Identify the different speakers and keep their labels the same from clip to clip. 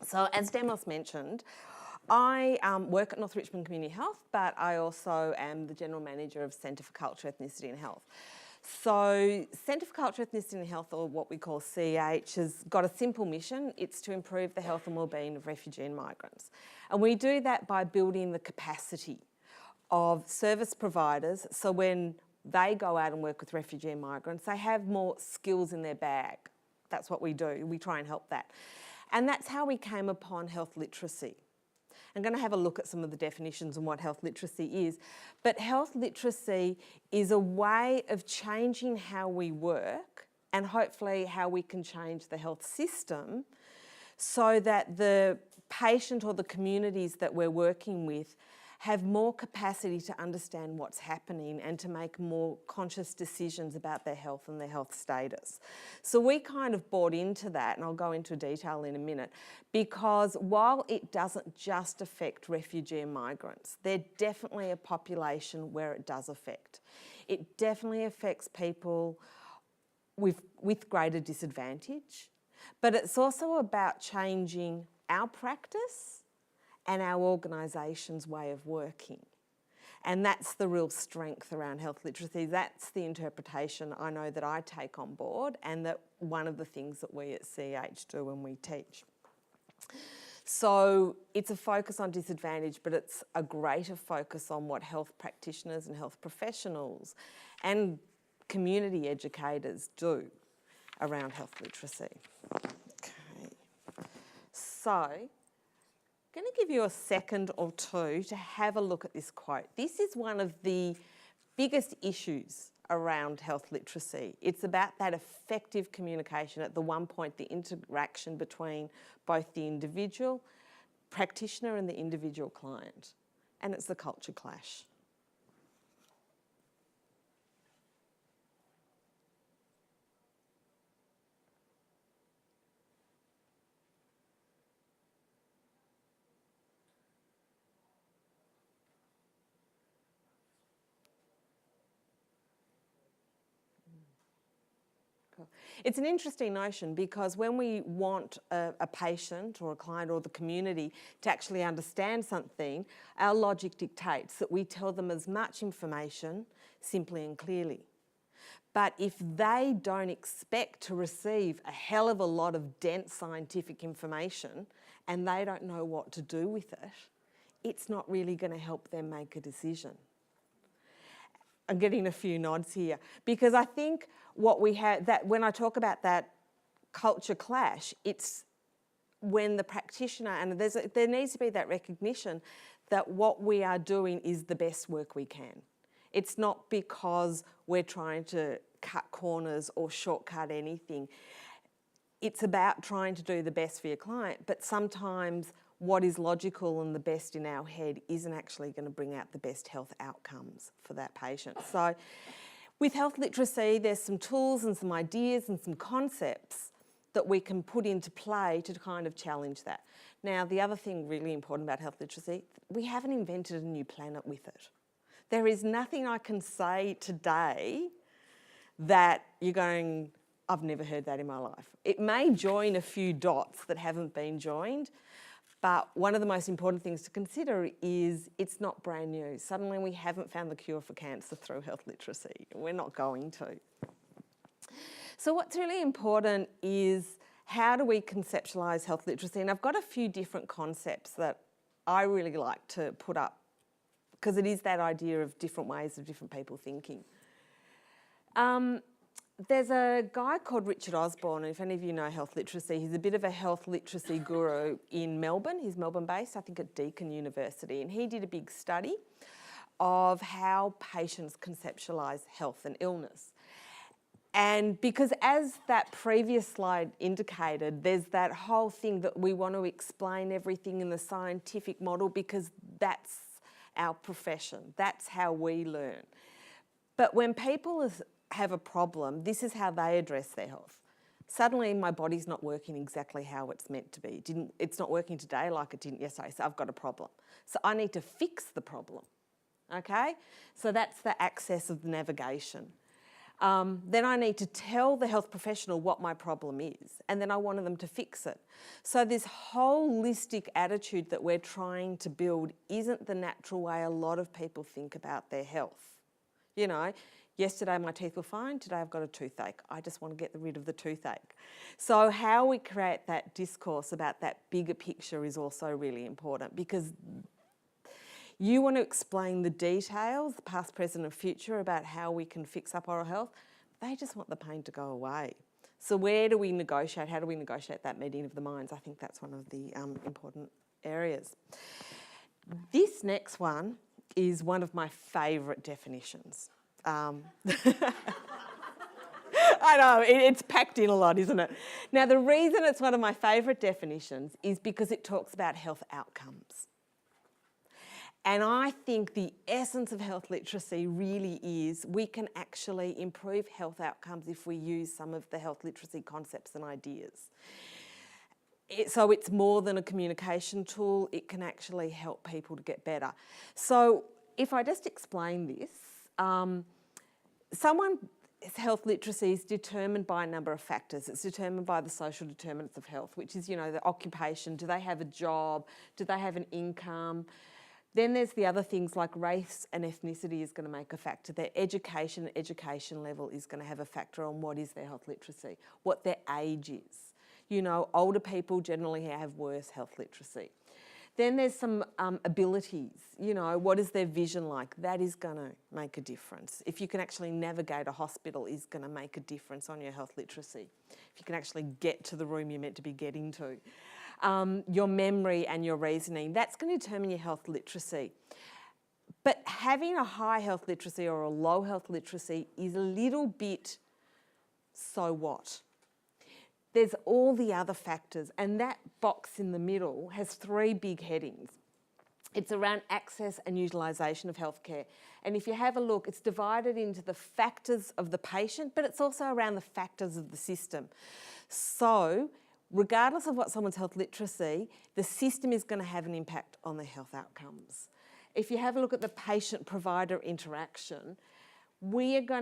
Speaker 1: So as Demos mentioned, I work at North Richmond Community Health, but I also am the General Manager of Centre for Culture, Ethnicity and Health. So Centre for Culture, Ethnicity and Health, or what we call CEH, has got a simple mission. It's to improve the health and wellbeing of refugee and migrants. And we do that by building the capacity of service providers, so when they go out and work with refugee and migrants, they have more skills in their bag. That's what we do. We try and help that. And that's how we came upon health literacy. I'm going to have a look at some of the definitions and what health literacy is. But health literacy is a way of changing how we work and hopefully how we can change the health system so that the patient or the communities that we're working with have more capacity to understand what's happening and to make more conscious decisions about their health and their health status. So we kind of bought into that, and I'll go into detail in a minute, because while it doesn't just affect refugee and migrants, they're definitely a population where it does affect. It definitely affects people with greater disadvantage, but it's also about changing our practice and our organisation's way of working. And that's the real strength around health literacy. That's the interpretation I know that I take on board, and that one of the things that we at CEH do when we teach. So it's a focus on disadvantage, but it's a greater focus on what health practitioners and health professionals and community educators do around health literacy. Okay. So, I'm going to give you a second or two to have a look at this quote. This is one of the biggest issues around health literacy. It's about that effective communication at the one point, the interaction between both the individual practitioner and the individual client. And it's the culture clash. It's an interesting notion, because when we want a patient or a client or the community to actually understand something, our logic dictates that we tell them as much information simply and clearly. But if they don't expect to receive a hell of a lot of dense scientific information and they don't know what to do with it, it's not really going to help them make a decision. I'm getting a few nods here, because I think what we have, that when I talk about that culture clash, it's when the practitioner, and there needs to be that recognition that what we are doing is the best work we can. It's not because we're trying to cut corners or shortcut anything. It's about trying to do the best for your client, but sometimes what is logical and the best in our head isn't actually going to bring out the best health outcomes for that patient. So with health literacy, there's some tools and some ideas and some concepts that we can put into play to kind of challenge that. Now, the other thing really important about health literacy, we haven't invented a new planet with it. There is nothing I can say today that you're going, I've never heard that in my life. It may join a few dots that haven't been joined, but one of the most important things to consider is it's not brand new. Suddenly we haven't found the cure for cancer through health literacy. We're not going to. So what's really important is, how do we conceptualise health literacy? And I've got a few different concepts that I really like to put up, because it is that idea of different ways of different people thinking. There's a guy called Richard Osborne, and if any of you know health literacy, he's a bit of a health literacy guru in Melbourne. He's Melbourne-based, I think at Deakin University, and he did a big study of how patients conceptualise health and illness. And because, as that previous slide indicated, there's that whole thing that we want to explain everything in the scientific model because that's our profession, that's how we learn. But when people have a problem, this is how they address their health. Suddenly my body's not working exactly how it's meant to be. It's not working today like it didn't yesterday, so I've got a problem. So I need to fix the problem, okay? So that's the access of the navigation. Then I need to tell the health professional what my problem is, and then I want them to fix it. So this holistic attitude that we're trying to build isn't the natural way a lot of people think about their health. You know, yesterday my teeth were fine, today I've got a toothache. I just want to get rid of the toothache. So how we create that discourse about that bigger picture is also really important, because you want to explain the details, the past, present and future, about how we can fix up oral health. They just want the pain to go away. So where do we negotiate? How do we negotiate that meeting of the minds? I think that's one of the important areas. This next one is one of my favourite definitions. I know, it's packed in a lot, isn't it? Now, the reason it's one of my favourite definitions is because it talks about health outcomes. And I think the essence of health literacy really is we can actually improve health outcomes if we use some of the health literacy concepts and ideas. So it's more than a communication tool, it can actually help people to get better. So if I just explain this, someone's health literacy is determined by a number of factors. It's determined by the social determinants of health, which is, you know, the occupation, do they have a job, do they have an income? Then there's the other things like race and ethnicity is going to make a factor. Their education level is going to have a factor on what is their health literacy, what their age is. You know, older people generally have worse health literacy. Then there's some abilities, you know, what is their vision like? That is going to make a difference. If you can actually navigate a hospital is going to make a difference on your health literacy. If you can actually get to the room you're meant to be getting to. Your memory and your reasoning, that's going to determine your health literacy. But having a high health literacy or a low health literacy is a little bit so what? There's all the other factors, and that box in the middle has three big headings. It's around access and utilisation of healthcare. And if you have a look, it's divided into the factors of the patient, but it's also around the factors of the system. So regardless of what someone's health literacy, the system is going to have an impact on their health outcomes. If you have a look at the patient-provider interaction,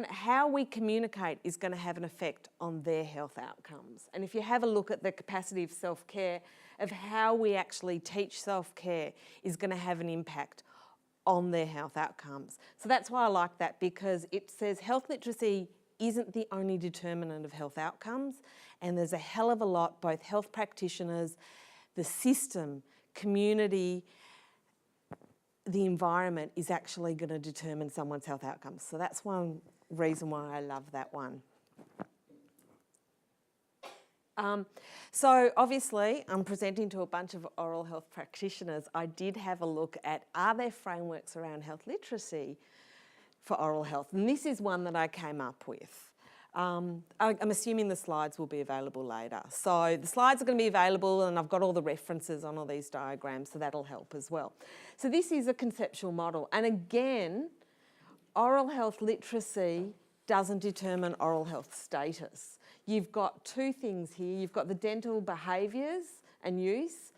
Speaker 1: how we communicate is going to have an effect on their health outcomes. And if you have a look at the capacity of self-care, of how we actually teach self-care is going to have an impact on their health outcomes. So that's why I like that, because it says health literacy isn't the only determinant of health outcomes, and there's a hell of a lot, both health practitioners, the system, community, the environment is actually going to determine someone's health outcomes. So that's one reason why I love that one. So obviously I'm presenting to a bunch of oral health practitioners. I did have a look at, are there frameworks around health literacy for oral health? And this is one that I came up with. I'm assuming the slides will be available later. So the slides are going to be available, and I've got all the references on all these diagrams, so that'll help as well. So this is a conceptual model. And again, oral health literacy doesn't determine oral health status. You've got two things here. You've got the dental behaviours and use,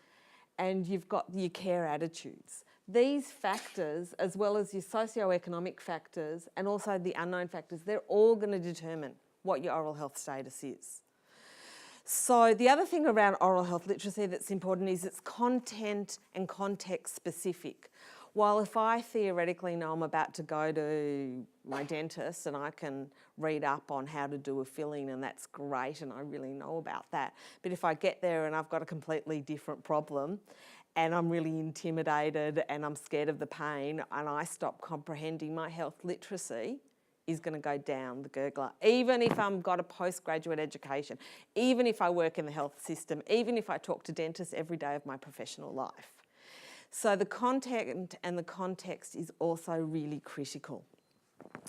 Speaker 1: and you've got your care attitudes. These factors, as well as your socioeconomic factors and also the unknown factors, they're all going to determine what your oral health status is. So the other thing around oral health literacy that's important is it's content and context specific. While if I theoretically know I'm about to go to my dentist and I can read up on how to do a filling, and that's great and I really know about that, but if I get there and I've got a completely different problem and I'm really intimidated and I'm scared of the pain and I stop comprehending, my health literacy is going to go down the gurgler. Even if I've got a postgraduate education, even if I work in the health system, even if I talk to dentists every day of my professional life. So the content and the context is also really critical.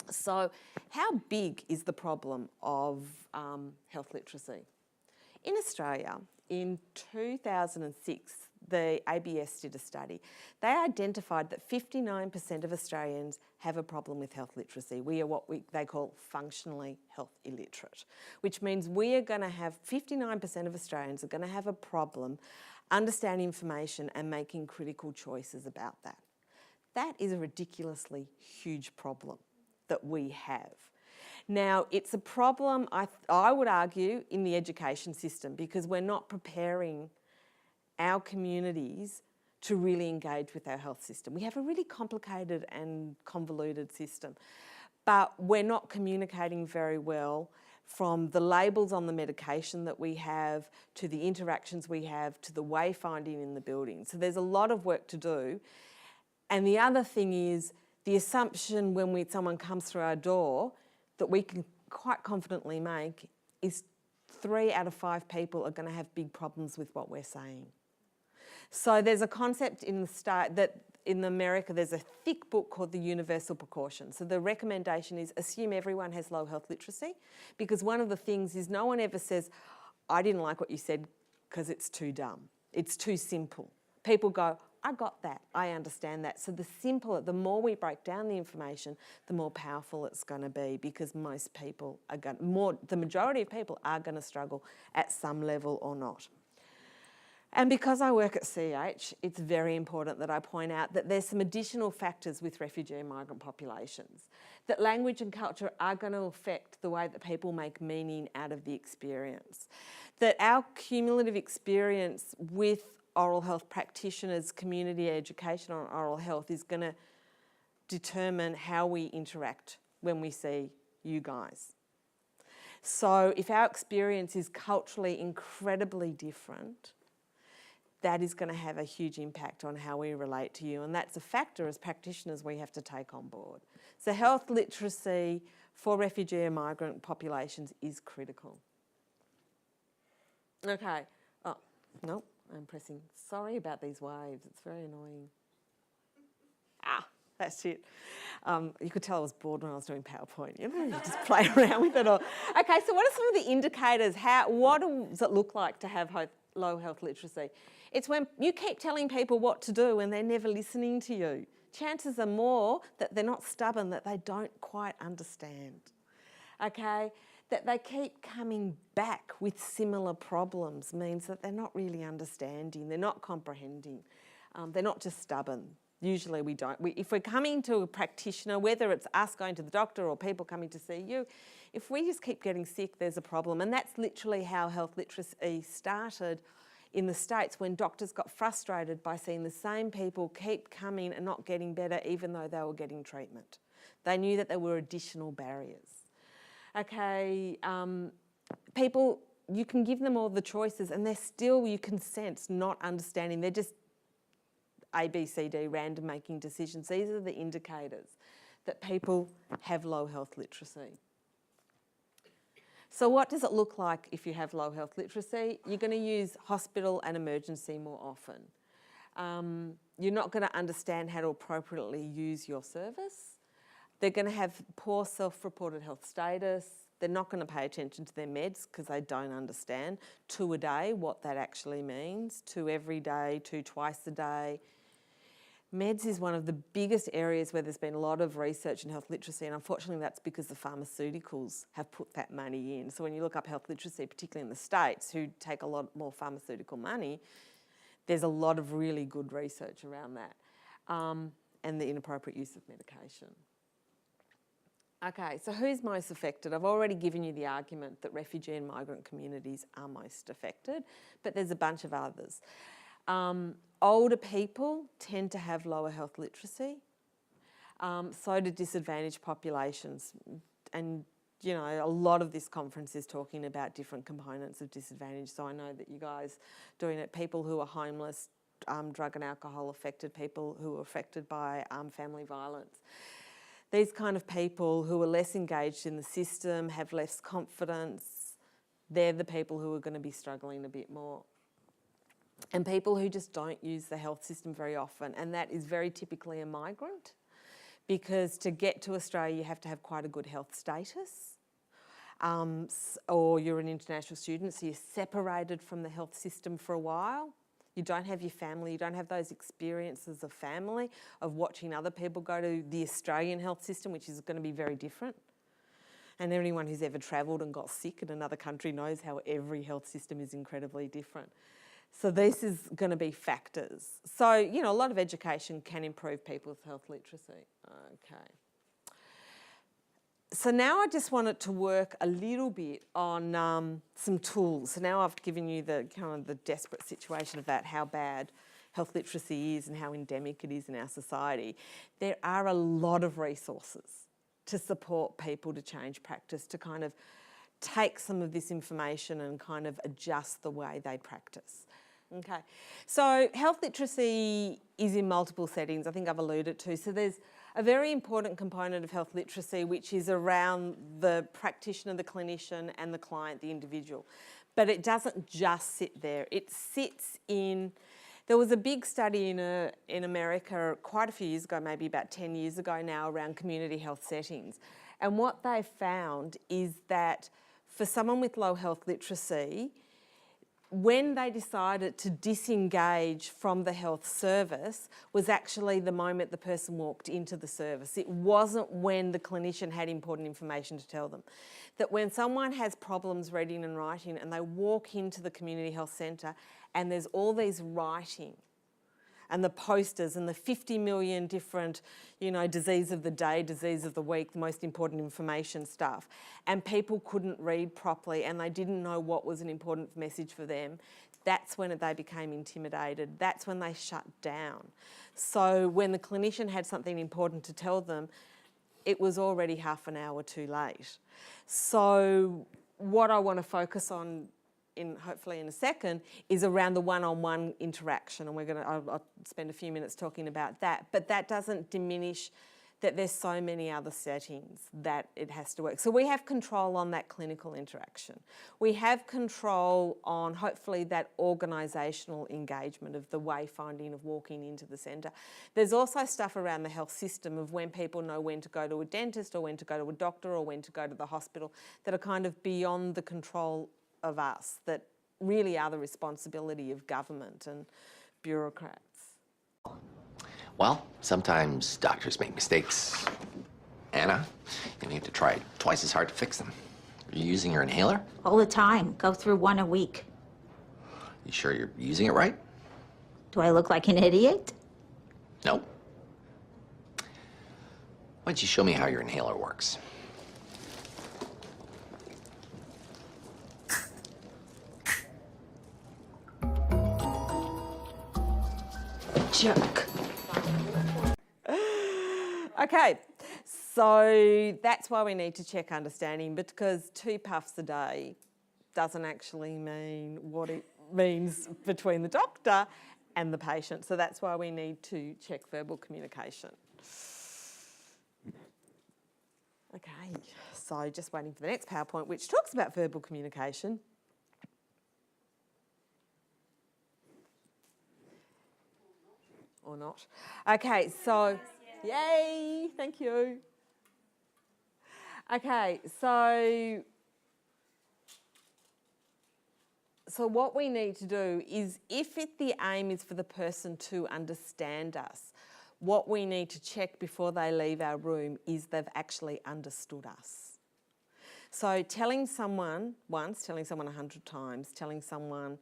Speaker 1: So how big is the problem of health literacy? In Australia, in 2006, the ABS did a study. They identified that 59% of Australians have a problem with health literacy. We are what they call functionally health illiterate, which means we are going to have 59% of Australians are going to have a problem understanding information and making critical choices about that. That is a ridiculously huge problem that we have. Now, it's a problem, I would argue, in the education system, because we're not preparing our communities to really engage with our health system. We have a really complicated and convoluted system, but we're not communicating very well, from the labels on the medication that we have, to the interactions we have, to the wayfinding in the building. So there's a lot of work to do. And the other thing is the assumption when someone comes through our door that we can quite confidently make is 3 out of 5 people are going to have big problems with what we're saying. So there's a concept in the state that in America there's a thick book called the Universal Precaution. So the recommendation is assume everyone has low health literacy, because one of the things is no one ever says, I didn't like what you said because it's too dumb. It's too simple. People go, I got that, I understand that. So the simpler, the more we break down the information, the more powerful it's going to be, because most people are the majority of people are going to struggle at some level or not. And because I work at CH, it's very important that I point out that there's some additional factors with refugee and migrant populations, that language and culture are going to affect the way that people make meaning out of the experience, that our cumulative experience with oral health practitioners, community education on oral health is going to determine how we interact when we see you guys. So if our experience is culturally incredibly different, that is going to have a huge impact on how we relate to you. And that's a factor as practitioners we have to take on board. So health literacy for refugee and migrant populations is critical. Okay. Oh, no, I'm pressing. Sorry about these waves. It's very annoying. That's it. You could tell I was bored when I was doing PowerPoint. You know, you just play around with it all. Okay, so what are some of the indicators? What does it look like to have low health literacy? It's when you keep telling people what to do and they're never listening to you. Chances are more that they're not stubborn, that they don't quite understand. Okay? That they keep coming back with similar problems means that they're not really understanding, they're not comprehending, they're not just stubborn. Usually we don't. If we're coming to a practitioner, whether it's us going to the doctor or people coming to see you, if we just keep getting sick, there's a problem. And that's literally how health literacy started in the States, when doctors got frustrated by seeing the same people keep coming and not getting better even though they were getting treatment. They knew that there were additional barriers. Okay, people, you can give them all the choices and they're still, you can sense, not understanding. They're just A, B, C, D, random making decisions. These are the indicators that people have low health literacy. So what does it look like if you have low health literacy? You're going to use hospital and emergency more often. You're not going to understand how to appropriately use your service. They're going to have poor self-reported health status. They're not going to pay attention to their meds because they don't understand 2 a day, what that actually means, 2 every day, 2 twice a day. Meds is one of the biggest areas where there's been a lot of research in health literacy, and unfortunately that's because the pharmaceuticals have put that money in. So when you look up health literacy, particularly in the States, who take a lot more pharmaceutical money, there's a lot of really good research around that, and the inappropriate use of medication. Okay, so who's most affected? I've already given you the argument that refugee and migrant communities are most affected, but there's a bunch of others. Older people tend to have lower health literacy, so do disadvantaged populations. And, you know, a lot of this conference is talking about different components of disadvantage, so I know that you guys doing it, people who are homeless, drug and alcohol affected, people who are affected by family violence. These kind of people who are less engaged in the system, have less confidence, they're the people who are going to be struggling a bit more. And people who just don't use the health system very often, and that is very typically a migrant, because to get to Australia you have to have quite a good health status, or you're an international student, so you're separated from the health system for a while. You don't have your family, you don't have those experiences of family, of watching other people go to the Australian health system, which is going to be very different. And anyone who's ever travelled and got sick in another country knows how every health system is incredibly different. So this is going to be factors. So, you know, a lot of education can improve people's health literacy. Okay. So now I just wanted to work a little bit on some tools. So now I've given you the kind of the desperate situation about how bad health literacy is and how endemic it is in our society. There are a lot of resources to support people to change practice, to kind of take some of this information and kind of adjust the way they practice. Okay, so health literacy is in multiple settings, I think I've alluded to. So there's a very important component of health literacy which is around the practitioner, the clinician and the client, the individual. But it doesn't just sit there, it sits in... There was a big study in America quite a few years ago, maybe about 10 years ago now, around community health settings. And what they found is that for someone with low health literacy, when they decided to disengage from the health service was actually the moment the person walked into the service. It wasn't when the clinician had important information to tell them. That when someone has problems reading and writing and they walk into the community health centre and there's all these writing and the posters and the 50 million different, you know, disease of the day, disease of the week, the most important information stuff, and people couldn't read properly and they didn't know what was an important message for them, that's when they became intimidated. That's when they shut down. So when the clinician had something important to tell them, it was already half an hour too late. So what I want to focus on hopefully in a second, is around the one-on-one interaction, and I'll spend a few minutes talking about that. But that doesn't diminish that there's so many other settings that it has to work. So we have control on that clinical interaction. We have control on hopefully that organisational engagement of the wayfinding of walking into the centre. There's also stuff around the health system of when people know when to go to a dentist or when to go to a doctor or when to go to the hospital that are kind of beyond the control of us, that really are the responsibility of government and bureaucrats.
Speaker 2: Well, sometimes doctors make mistakes. Anna, you have to try twice as hard to fix them. Are you using your inhaler?
Speaker 3: All the time. Go through one a week.
Speaker 2: You sure you're using it right?
Speaker 3: Do I look like an idiot?
Speaker 2: No. Why don't you show me how your inhaler works?
Speaker 3: Jerk.
Speaker 1: Okay, so that's why we need to check understanding, because 2 puffs a day doesn't actually mean what it means between the doctor and the patient. So that's why we need to check verbal communication. Okay, so just waiting for the next PowerPoint, which talks about verbal communication. Or not. Okay, so, yay, thank you. Okay, so what we need to do is, if the aim is for the person to understand us, what we need to check before they leave our room is they've actually understood us. So telling someone once, telling someone 100 times, telling someone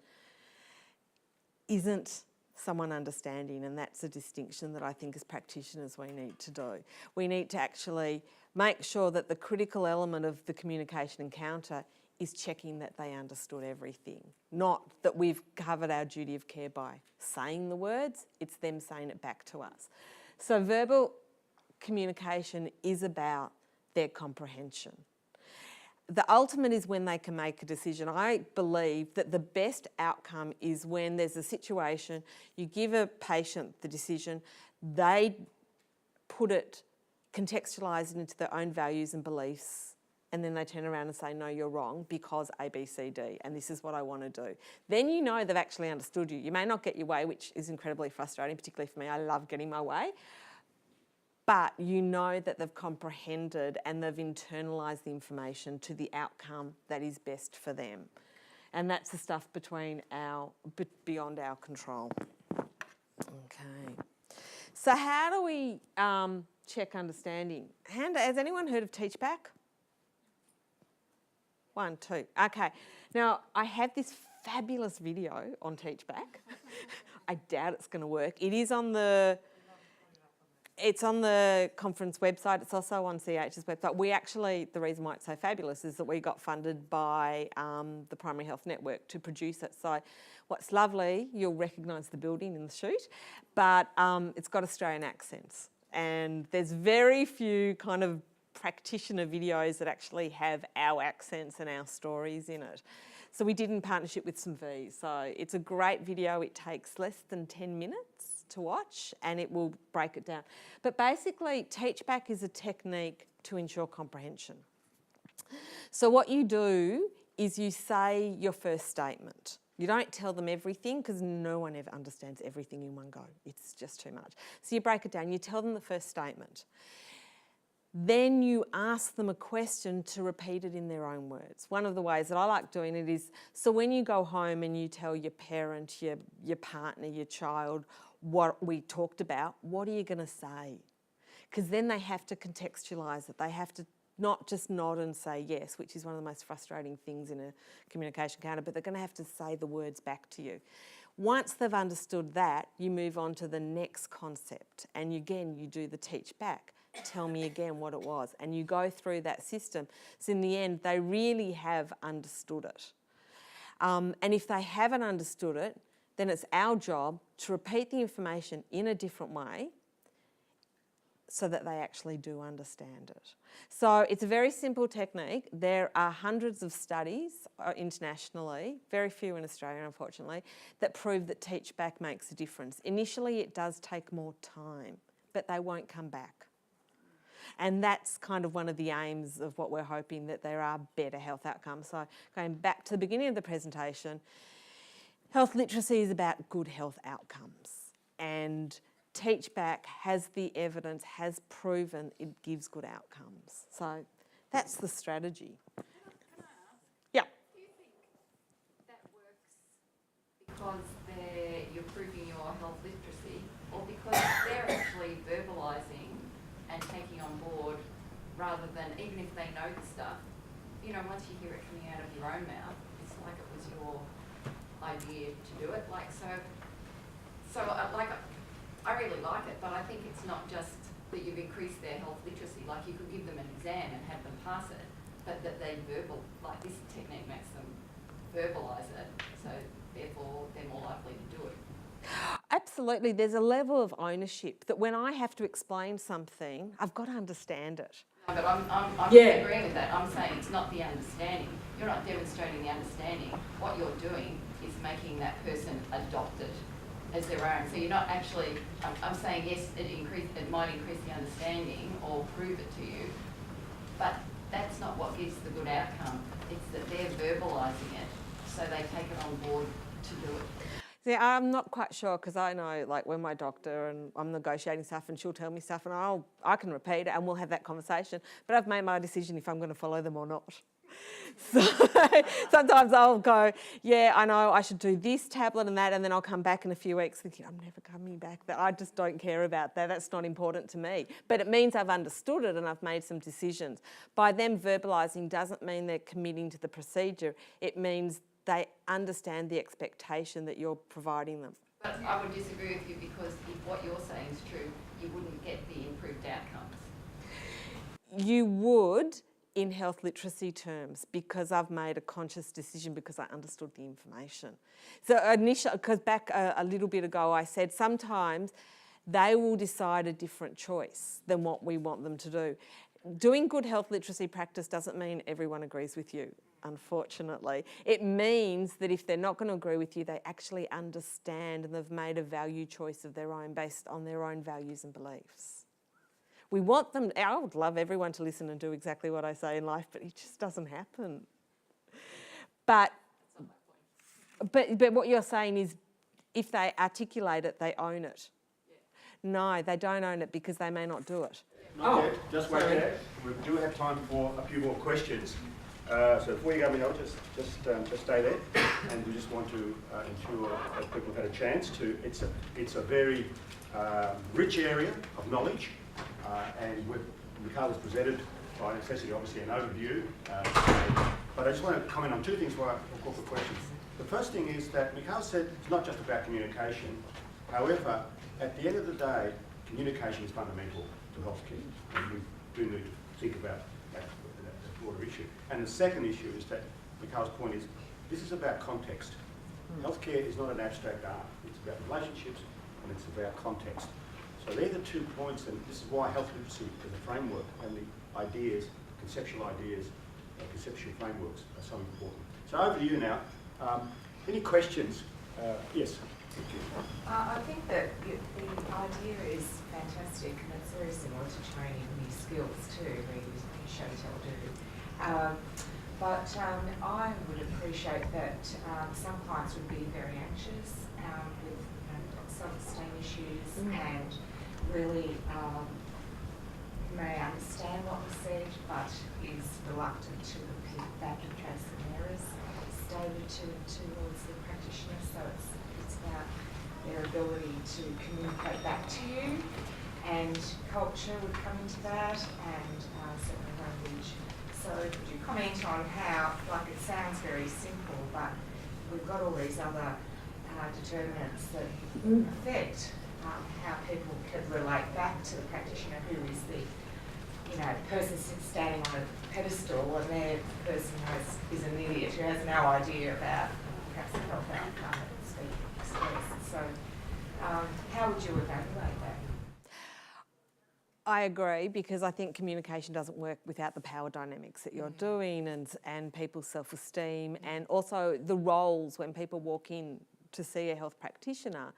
Speaker 1: isn't someone understanding, and that's a distinction that I think as practitioners we need to do. We need to actually make sure that the critical element of the communication encounter is checking that they understood everything, not that we've covered our duty of care by saying the words, it's them saying it back to us. So verbal communication is about their comprehension. The ultimate is when they can make a decision. I believe that the best outcome is when there's a situation, you give a patient the decision, they put it, contextualise it into their own values and beliefs, and then they turn around and say, no, you're wrong because A, B, C, D, and this is what I want to do. Then you know they've actually understood you. You may not get your way, which is incredibly frustrating, particularly for me. I love getting my way. But you know that they've comprehended and they've internalised the information to the outcome that is best for them. And that's the stuff beyond our control. Okay. So how do we check understanding? Has anyone heard of TeachBack? 1, 2. Okay. Now, I have this fabulous video on TeachBack. I doubt it's going to work. It is on the... It's on the conference website. It's also on CH's website. We actually, the reason why it's so fabulous is that we got funded by the Primary Health Network to produce it. So what's lovely, you'll recognise the building in the shoot, but it's got Australian accents. And there's very few kind of practitioner videos that actually have our accents and our stories in it. So we did in partnership with some V's. So it's a great video. It takes less than 10 minutes to watch and it will break it down. But basically, teach back is a technique to ensure comprehension. So what you do is you say your first statement. You don't tell them everything because no one ever understands everything in one go. It's just too much. So you break it down. You tell them the first statement. Then you ask them a question to repeat it in their own words. One of the ways that I like doing it is, so when you go home and you tell your parent, your partner, your child, what we talked about, what are you going to say? Because then they have to contextualise it. They have to not just nod and say yes, which is one of the most frustrating things in a communication counter, but they're going to have to say the words back to you. Once they've understood that, you move on to the next concept. And again, you do the teach back. Tell me again what it was. And you go through that system. So in the end, they really have understood it. And if they haven't understood it, then it's our job to repeat the information in a different way so that they actually do understand it. So it's a very simple technique. There are hundreds of studies internationally, very few in Australia unfortunately, that prove that teach back makes a difference. Initially it does take more time, but they won't come back. And that's kind of one of the aims of what we're hoping, that there are better health outcomes. So going back to the beginning of the presentation, health literacy is about good health outcomes, and teach back has the evidence, has proven it gives good outcomes. So that's the strategy.
Speaker 4: Can I ask?
Speaker 1: Yeah.
Speaker 4: Do you think that works because you're proving your health literacy, or because they're actually verbalising and taking on board, rather than, even if they know the stuff, you know, once you hear it coming out of your own mouth, it's like it was your idea to do it. Like, I really like it, but I think it's not just that you've increased their health literacy. Like, you could give them an exam and have them pass it, but that they this technique makes them verbalise it, so therefore they're more likely to do it.
Speaker 1: Absolutely. There's a level of ownership that when I have to explain something, I've got to understand it.
Speaker 4: No, but I'm agreeing with that. I'm saying it's not the understanding. You're not demonstrating the understanding. What you're doing is making that person adopt it as their own. So you're not actually, I'm saying yes, it might increase the understanding or prove it to you, but that's not what gives the good outcome. It's that they're verbalising it, so they take it on board to do it.
Speaker 1: See, I'm not quite sure, because I know, like, when my doctor and I'm negotiating stuff and she'll tell me stuff and I can repeat it and we'll have that conversation, but I've made my decision if I'm going to follow them or not. So sometimes I'll go, yeah, I know I should do this tablet and that, and then I'll come back in a few weeks thinking, I'm never coming back. I just don't care about that. That's not important to me. But it means I've understood it and I've made some decisions. By them verbalising doesn't mean they're committing to the procedure. It means they understand the expectation that you're providing them.
Speaker 4: But I would disagree with you, because if what you're saying is true, you wouldn't get the improved outcomes.
Speaker 1: You would in health literacy terms, because I've made a conscious decision because I understood the information. So initially, because back a little bit ago I said sometimes they will decide a different choice than what we want them to do. Doing good health literacy practice doesn't mean everyone agrees with you, unfortunately. It means that if they're not going to agree with you, they actually understand and they've made a value choice of their own based on their own values and beliefs. We want them, I would love everyone to listen and do exactly what I say in life, but it just doesn't happen. But what you're saying is if they articulate it, they own it. Yeah. No, they don't own it because they may not do it.
Speaker 5: Not yet. Just wait there. We do have time for a few more questions. So before you go, Michal, just stay there, and we just want to ensure that people have had a chance to. It's a very rich area of knowledge, and Michal has presented by necessity, obviously, an overview. But I just want to comment on two things before I call for questions. The first thing is that Michal said it's not just about communication. However, at the end of the day, communication is fundamental to healthcare, and we do need to think about that broader issue. And the second issue is that Michal's point is, this is about context. Healthcare is not an abstract art. It's about relationships and it's about context. So they're the 2 points, and this is why health literacy as a framework and the ideas, conceptual frameworks are so important. So over to you now. Any questions? Yes.
Speaker 6: I think that the idea is fantastic, and it's very similar to training new skills too, where you show, tell, do. But I would appreciate that some clients would be very anxious with self-esteem issues and really may understand what was said, but is reluctant to repeat back in case some errors stated towards the practitioner. So it's about their ability to communicate back to you, and culture would come into that, and certainly language. So could you comment on how, like, it sounds very simple, but we've got all these other determinants that affect how people could relate back to the practitioner, who is the person standing on a pedestal, and their person is an idiot who has no idea about perhaps the health outcome that's being expressed. So how would you evaluate that?
Speaker 1: I agree, because I think communication doesn't work without the power dynamics that you're doing, and people's self-esteem, and also the roles when people walk in to see a health practitioner,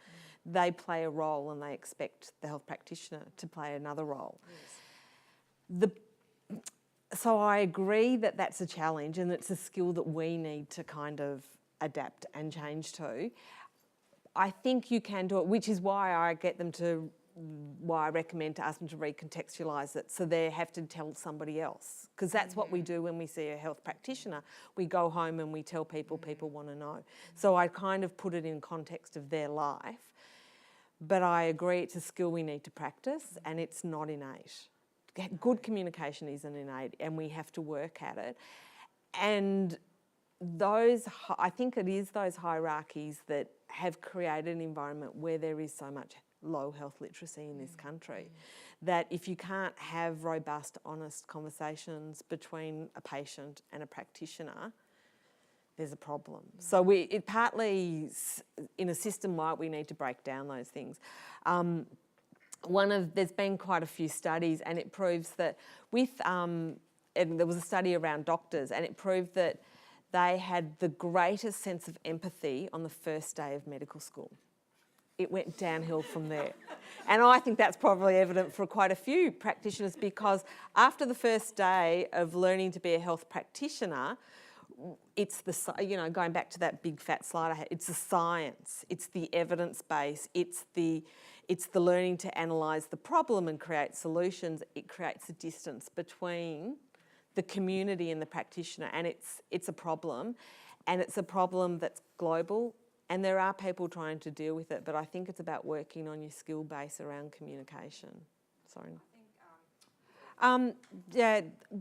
Speaker 1: they play a role and they expect the health practitioner to play another role. Yes. So I agree that that's a challenge, and it's a skill that we need to kind of adapt and change to. I think you can do it, which is why I recommend to ask them to recontextualise it, so they have to tell somebody else, because that's what we do when we see a health practitioner. We go home and we tell people want to know. So I kind of put it in context of their life, but I agree it's a skill we need to practice, and it's not innate. Good communication isn't innate, and we have to work at it. And I think it is those hierarchies that have created an environment where there is so much low health literacy in this country, that if you can't have robust, honest conversations between a patient and a practitioner, there's a problem. So it partly, in a system like, we need to break down those things. There's been quite a few studies, and it proves that and there was a study around doctors, and it proved that they had the greatest sense of empathy on the first day of medical school. It went downhill from there. And I think that's probably evident for quite a few practitioners, because after the first day of learning to be a health practitioner, it's going back to that big fat slide I had, it's the science, it's the evidence base, it's the learning to analyse the problem and create solutions. It creates a distance between the community and the practitioner, and it's a problem, and it's a problem that's global. And there are people trying to deal with it, but I think it's about working on your skill base around communication. Sorry.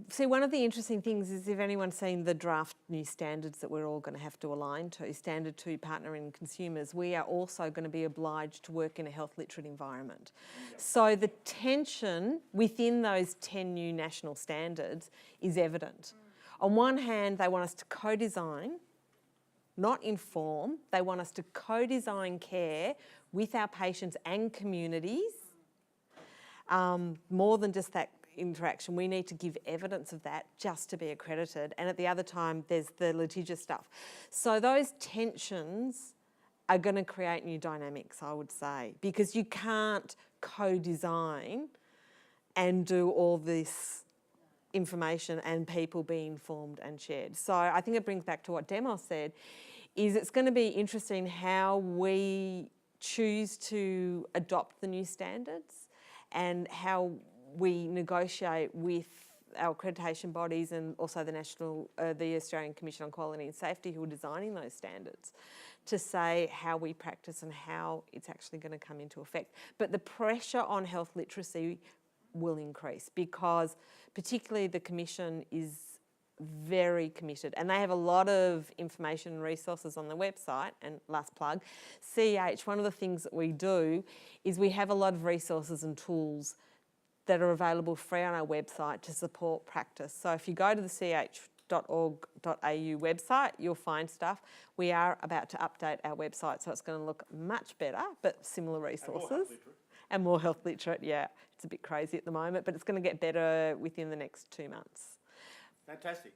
Speaker 1: See, one of the interesting things is, if anyone's seen the draft new standards that we're all going to have to align to, Standard 2, Partnering in Consumers, we are also going to be obliged to work in a health literate environment. Yep. So the tension within those 10 new national standards is evident. On one hand, they want us to co-design, not inform. They want us to co-design care with our patients and communities. More than just that interaction, we need to give evidence of that just to be accredited. And at the other time, there's the litigious stuff. So those tensions are going to create new dynamics, I would say, because you can't co-design and do all this information and people be informed and shared. So I think it brings back to what Demos said, is it's going to be interesting how we choose to adopt the new standards and how we negotiate with our accreditation bodies and also the Australian Commission on Quality and Safety, who are designing those standards, to say how we practice and how it's actually going to come into effect. But the pressure on health literacy will increase, because particularly the Commission is very committed, and they have a lot of information and resources on the website. And last plug, CH, one of the things that we do is we have a lot of resources and tools that are available free on our website to support practice. So if you go to the ch.org.au website, you'll find stuff. We are about to update our website, so it's going to look much better, but similar resources. And more health literate, yeah. It's a bit crazy at the moment, but it's going to get better within the next 2 months.
Speaker 5: Fantastic.